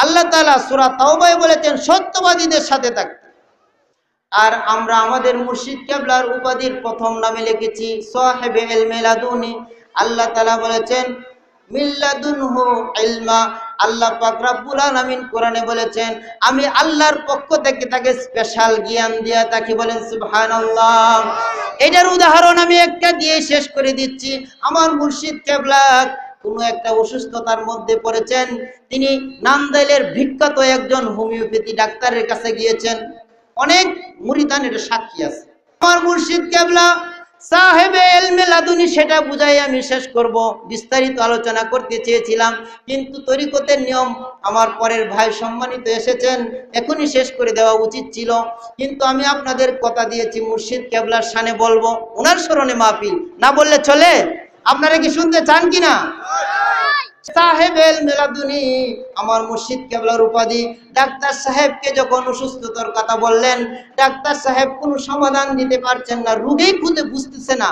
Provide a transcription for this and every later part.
আল্লাহ তাআলা সূরা তাওবায় বলেছেন সত্যবাদীদের সাথে থাকতে। আর আমরা আমাদের মুর্শিদ কেবলার উপাধির প্রথম নামে লিখেছি সাহেবে ইলমে লাদুনি। আল্লাহ তাআলা বলেছেন মিল্লাদুনহু ইলমা। আল্লাহ পাক রব্বুল আলামিন কোরআনে বলেছেন আমি আল্লাহর পক্ষ থেকে তাকে স্পেশাল জ্ঞান দিয়া থাকি। বলেন সুবহানাল্লাহ। এটার উদাহরণ আমি একটা দিয়ে শেষ করে দিচ্ছি। আমার মুর্শিদ কেবলা কোনো একটা অসুস্থতার মধ্যে পড়েছেন, তিনি নান্দাইলের বিখ্যাত একজন হোমিওপ্যাথি ডাক্তারের কাছে গিয়েছেন। অনেক মুরিদানের সাক্ষী আছে। আমার মুর্শিদ কেবলা সাহেবে ইলমে লাদুনি সেটা বুঝাই আমি শেষ করব, বিস্তারিত আলোচনা করতে চেয়েছিলাম, কিন্তু তরিকতের নিয়ম আমার পরের ভাই সম্মানিত এসেছেন, এখনই শেষ করে দেওয়া উচিত ছিল, কিন্তু আমি আপনাদের কথা দিয়েছি মুর্শিদ কেবলার শানে বলবো, ওনার স্মরণে মাহফিল, না বললে চলে? আপনারা কি শুনতে চান কিনা? সাহেব ইলমে লাদুনি আমার মুর্শিদ কেবলার উপাধি। ডাক্তার সাহেবকে যখন অসুস্থতার কথা বললেন, ডাক্তার সাহেব কোনো সমাধান দিতে পারছেন না, রোগেই খুঁজে বুঝতেছে না।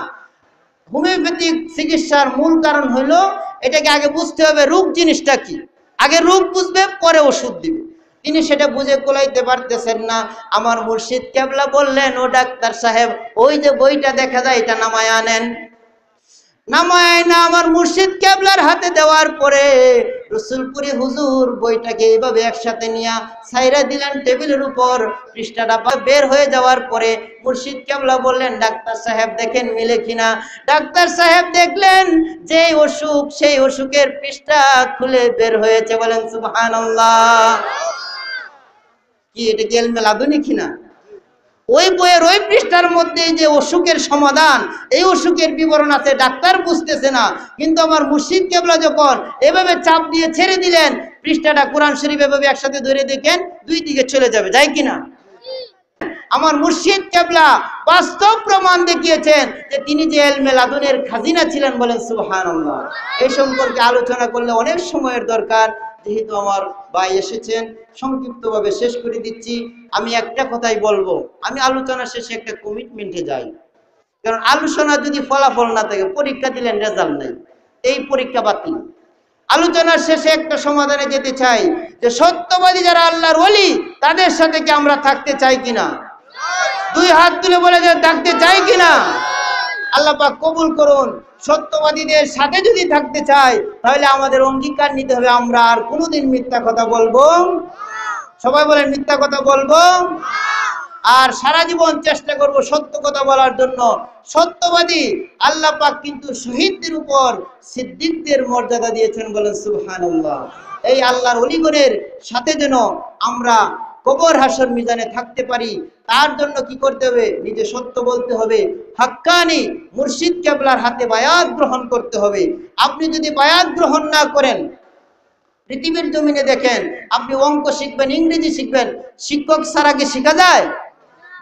হোমিওপ্যাথিক চিকিৎসার মূল কারণ হলো এটাকে আগে বুঝতে হবে রোগ জিনিসটা কি, আগে রোগ বুঝবে পরে ওষুধ দিবে। তিনি সেটা বুঝে কোলাইতে পারতেছেন না। আমার মুর্শিদ কেবলা বললেন ও ডাক্তার সাহেব, ওই যে বইটা দেখা যায় এটা নামায় আনেন। নামায় না আমার মুর্শিদ কেবলার হাতে দেওয়ার পরে রসুলপুরি হুজুর বইটাকে এইভাবে একসাথে নিয়ে ছাইরা দিলেন টেবিলের উপর। পৃষ্ঠাটা বের হয়ে যাওয়ার পরে মুর্শিদ কেবলা বললেন ডাক্তার সাহেব দেখেন মিলে কিনা। ডাক্তার সাহেব দেখলেন যে অসুখ সেই অসুখের পৃষ্ঠা খুলে বের হয়েছে। বলেন সুবহানাল্লাহ। কি এটা কি ইলমে লাদুনি কিনা? ওই বইয়ের ওই পৃষ্ঠার মধ্যে যে অসুখের সমাধান, এই অসুখের বিবরণ আছে, ডাক্তার বুঝতেছে না, কিন্তু আমার মুর্শিদ কেবলা যখন এভাবে চাপ দিয়ে ছেড়ে দিলেন, পৃষ্ঠাটা কোরআন শরীফ এভাবে একসাথে ধরে দেখেন দুই দিকে চলে যাবে, যায় কিনা? আমার মুর্শিদ কেবলা বাস্তব প্রমাণ দেখিয়েছেন যে তিনি যে ইলমে লাদুনের খাজিনা ছিলেন। বলেন সুবহানাল্লাহ। এই সম্পর্কে আলোচনা করলে অনেক সময়ের দরকার, যেহেতু আমার ভাই এসেছেন সংক্ষিপ্তভাবে শেষ করে দিচ্ছি। আমি একটা কথাই বলবো, আমি আলোচনা শেষে একটা কমিটমেন্টে যাই, কারণ আলোচনা যদি ফলাফল না থাকে, পরীক্ষা দিলেন রেজাল্ট নেই, এই পরীক্ষা বাতিল। আলোচনার শেষে একটা সমাধানে যেতে চাই যে সত্যবাদী যারা আল্লাহর ওলি তাদের সাথে কি আমরা থাকতে চাই কিনা? দুই হাত তুলে বলে যে থাকতে চাই কিনা? আল্লাহ পাক কবুল করুন। সত্যবাদীদের সাথে যদি থাকতে চাই তাহলে আমাদের অঙ্গীকার নিতে হবে আমরা আর কোনোদিন মিথ্যা কথা বলবো। সবাই বলেন মিথ্যা কথা বলবো, আর সারা জীবন চেষ্টা করব সত্য কথা বলার জন্য। সত্যবাদী আল্লাহ পাক কিন্তু শহীদদের উপর সিদ্দিকদের মর্যাদা দিয়েছেন। বলেন সুবহানাল্লাহ। এই আল্লাহর ওলিগণের সাথে যেন আমরা কবর হাসর মিজানে থাকতে পারি, তার জন্য কি করতে হবে? নিজে সত্য বলতে হবে, হাক্কানি মুর্শিদ কেবলার হাতে বায়াত গ্রহণ করতে হবে। আপনি যদি বায়াত গ্রহণ না করেন, পৃথিবীর জমিনে দেখেন, আপনি অঙ্ক শিখবেন, ইংরেজি শিখবেন, শিক্ষক ছাড়া কি শেখা যায়?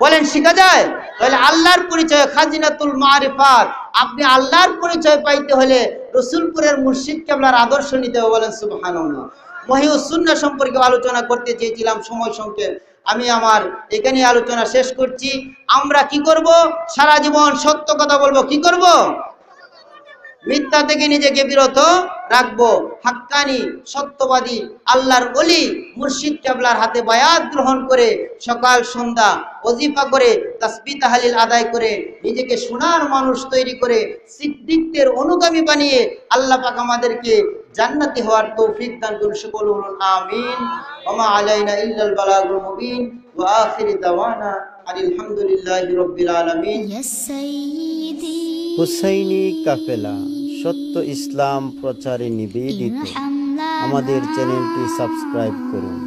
বলেন শেখা যায়? তাহলে আল্লাহর পরিচয় খাজিনাতুল মারিফাত, আপনি আল্লাহর পরিচয় পাইতে হলে রসুলপুরের মুর্শিদ কেবলার আদর্শ নিতে হবে। বলেন সুবহানাল্লাহ। মহিউস সুন্নাহ সম্পর্কে আলোচনা করতে চেয়েছিলাম, সময় সংক্ষেপ, আমি আমার এখানে আলোচনা শেষ করছি। আমরা কি করব? সারা জীবন সত্য কথা বলবো। কি করব? মিথ্যা থেকে নিজেকে বিরত রাখবো। হাক্কানি সত্যবাদী আল্লাহর ওলি মুর্শিদ কেবলার হাতে বায়াত গ্রহণ করে সকাল সন্ধ্যা ওজিফা করে তাসবিহ তাহলিল আদায় করে নিজেকে সোনার মানুষ তৈরি করে সিদ্দিকদের অনুগামী বানিয়ে আল্লাহ পাক আমাদেরকে জান্নাতি হওয়ার তৌফিক দান করুন। সকল বলুন আমিন। ওয়া মা আলাইনা ইল্লাল বালাগুল মুবিন ওয়া আখিরি দাওয়ানা আলহামদুলিল্লাহি রাব্বিল আলামিন। হুসাইনি কাফেলা সত্য ইসলাম প্রচারে নিবেদিত। আমাদের চ্যানেলটি সাবস্ক্রাইব করুন।